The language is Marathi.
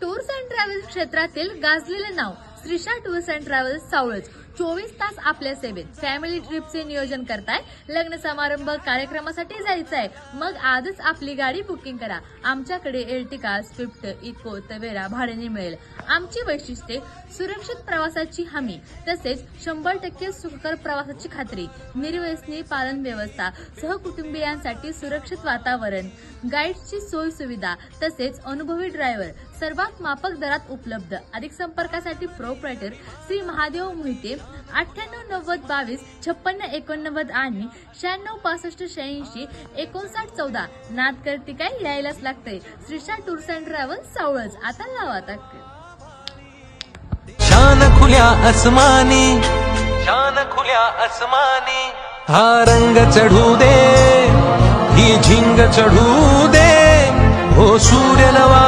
टूर्स अँड ट्रॅव्हल्स क्षेत्रातील गाजलेले नाव Shrisha tours and travels Savalaj 24 तास आपल्या सेवेत. फॅमिली ट्रिपचे नियोजन करताय, लग्न समारंभ कार्यक्रमासाठी जायचंय, मग आजच आपली गाडी बुकिंग करा. आमच्याकडे एर्टिगा, स्विफ्ट, इको, तवेरा भाड्याने मिळेल. आमची वैशिष्ट्ये: सुरक्षित प्रवासाची हमी, तसेच 100% सुखकर प्रवासाची खात्री, निर्व्यसनी पालन व्यवस्था, सहकुटुंबियांसाठी सुरक्षित वातावरण, गाईड्सची सोय सुविधा, तसेच अनुभवी ड्रायव्हर सर्वात माफक दरात उपलब्ध. अधिक संपर्कासाठी प्रोप्रायटर श्री महादेव मोहिते 989022 5689 आणि 966586 5914. नाद करती काय, यायलाच लागतंय. Shrisha tours and travels Savalaj. आता लावा तक. शान खुल्या अस्मानी, शान खुल्या अस्मानी, हा रंग चढू दे, ही झिंग चढू दे, हो सूर्य नवा